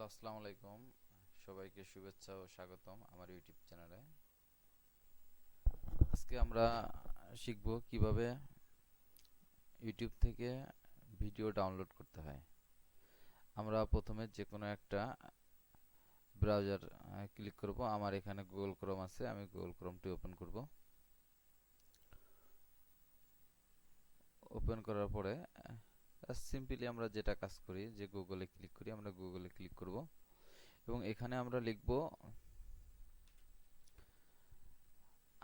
Hello, আসসালামু আলাইকুম। সবাইকে শুভেচ্ছা ও স্বাগতম আমার ইউটিউব চ্যানেলে। আজকে আমরা শিখব কিভাবে ইউটিউব থেকে ভিডিও ডাউনলোড করতে হয়। আমরা প্রথমে যে কোনো একটা ব্রাউজার ক্লিক করব। আমার এখানে গুগল ক্রোম আছে, আমি গুগল ক্রোমটি ওপেন করব। ওপেন করার পরে সিম্পলি আমরা যেটা কাজ করি, যে গুগলে ক্লিক করি, আমরা গুগলে ক্লিক করব এবং এখানে আমরা লিখব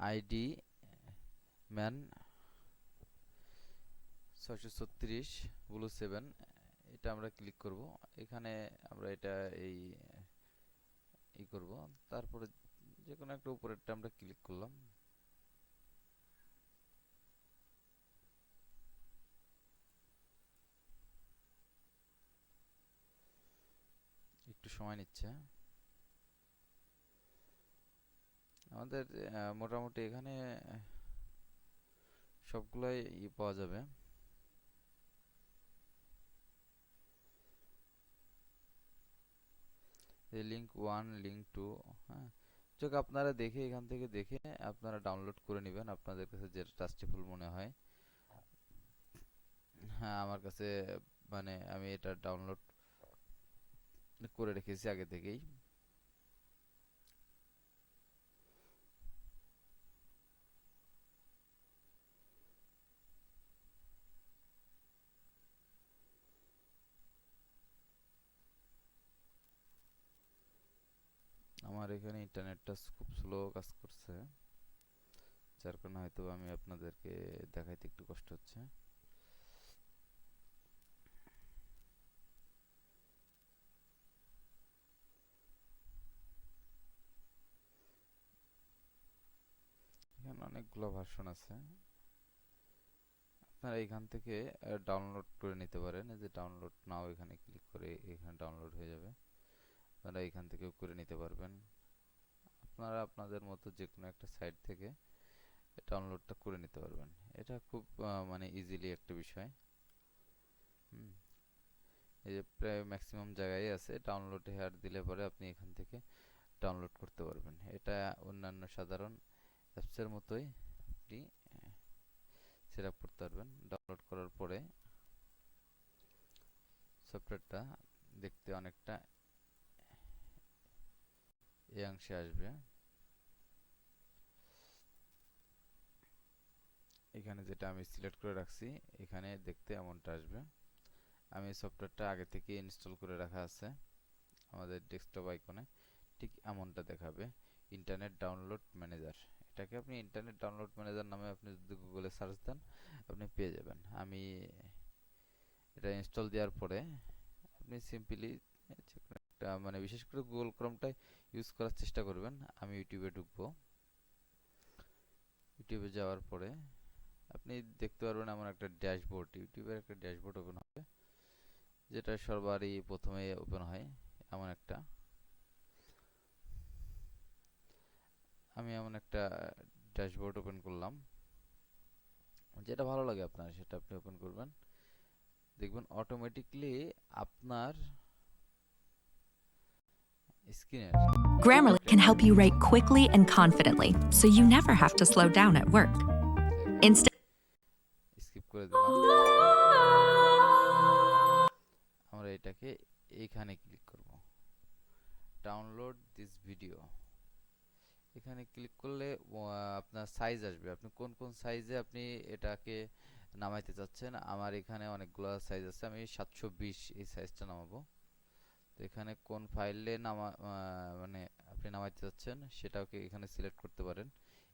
আইডি ম্যান 636 ব্লু 7, এটা আমরা ক্লিক করব। এখানে আমরা এটা এই করব। তারপরে যে কোনো একটা উপরেরটা আমরা ক্লিক করলাম। একটু সময় নিচ্ছে আমাদের। মোটামুটি এখানে সবগুলাই পাওয়া যাবে। এই লিঙ্ক 1, লিঙ্ক 2, হ্যাঁ, যোগ আপনারা দেখে এখান থেকে দেখে আপনারা ডাউনলোড করে নেবেন আপনাদের কাছে যেটা ট্রাস্টেবল মনে হয়। হ্যাঁ, আমার কাছে মানে আমি এটা ডাউনলোড করে রেখেছি আগে থেকেই। আমার এখানে ইন্টারনেটটা খুব স্লো কাজ করছে, যার কারণে হয়তো আমি আপনাদেরকে দেখাইতে একটু কষ্ট হচ্ছে। এখানে অনেকগুলো ভার্সন আছে, আপনারা এখান থেকে ডাউনলোড করে নিতে পারেন। এই যে ডাউনলোড নাও, এখানে ক্লিক করে এখানে ডাউনলোড হয়ে যাবে। আপনারা এখান থেকেও করে নিতে পারবেন। আপনারা আপনাদের মতো যে কোনো একটা সাইট থেকে ডাউনলোডটা করে নিতে পারবেন। এটা খুব মানে ইজিলি একটা বিষয়। হুম, এই যে প্রায় ম্যাক্সিমাম জায়গায় আছে, ডাউনলোড হেয়ার দিলে পরে আপনি এখান থেকে ডাউনলোড করতে পারবেন। এটা অন্যান্য সাধারণ অ্যাপসের মতোই আপনি সেট আপ করতে পারবেন। ডাউনলোড করার পরে সফটওয়্যারটা দেখতে অনেকটা এই অংশে আসবে। এখানে যেটা আমি সিলেক্ট করে রাখছি, এখানে দেখতে এমনটা আসবে। আমি সফটওয়্যারটা আগে থেকে ইনস্টল করে রাখা আছে আমাদের ডেস্কটপ আইকনে, ঠিক এমনটা দেখাবে, ইন্টারনেট ডাউনলোড ম্যানেজার। এটাকে আপনি ইন্টারনেট ডাউনলোড ম্যানেজার নামে আপনি যদি গুগলে সার্চ দেন আপনি পেয়ে যাবেন। আমি এটা ইনস্টল দেওয়ার পরে আপনি সিম্পলি একটা মানে বিশেষ করে গুগল ক্রোমটা ইউজ করার চেষ্টা করবেন। আমি ইউটিউবে ঢুকবো। ইউটিউবে যাওয়ার পরে আপনি দেখতে পারবেন এমন একটা ড্যাশবোর্ড, ইউটিউবের একটা ড্যাশবোর্ড ওপেন হবে, যেটা সবারই প্রথমে ওপেন হয় এমন একটা। আমি এমন একটা ড্যাশবোর্ড ওপেন করলাম। যেটা ভালো লাগে আপনার সেটা আপনি ওপেন করবেন। দেখবেন অটোমেটিকলি আপনার স্ক্রিনের Grammarly একটা can help you write quickly and confidently, so you never have to slow down at work. জায়গায় Instead, স্কিপ করে দিলাম। আমরা এটাকে এইখানে ক্লিক করব, ডাউনলোড দিস ভিডিও। এখানে ক্লিক করলে আপনার সাইজ আসবে, আপনি কোন কোন সাইজে আপনি এটাকে নামাইতে চাচ্ছেন। আমার এখানে অনেকগুলো সাইজ আছে, আমি 720 এই সাইজটা নামাবো। তো এখানে কোন ফাইলে মানে আপনি নামাইতে চাচ্ছেন সেটাকে এখানে সিলেক্ট করতে পারেন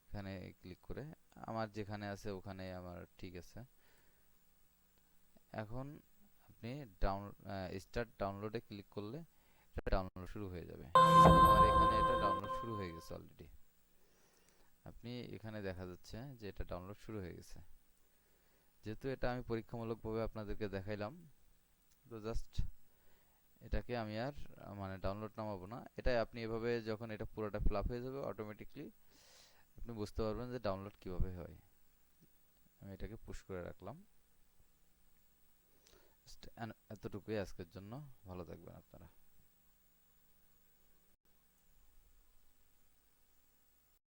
এখানে ক্লিক করে। আমার যেখানে আছে ওখানে আমার ঠিক আছে। এখন আপনি স্টার্ট ডাউনলোডে ক্লিক করলে এটা ডাউনলোড শুরু হয়ে যাবে। আমার এখানে এটা ডাউনলোড শুরু হয়ে গেছে অলরেডি। আপনি এখানে দেখা যাচ্ছে যে এটা ডাউনলোড শুরু হয়ে গেছে। যেহেতু এটা আমি পরীক্ষামূলকভাবে আপনাদেরকে দেখাইলাম, তো জাস্ট এটাকে আমি আর মানে ডাউনলোড নামাবো না। এটাই আপনি এভাবে যখন এটা পুরোটা ফিল আপ হয়ে যাবে অটোমেটিকলি আপনি বুঝতে পারবেন যে ডাউনলোড কিভাবে হয়। আমি এটাকে পুশ করে রাখলাম। এতটুকুই আজকের জন্য। ভালো থাকবেন আপনারা।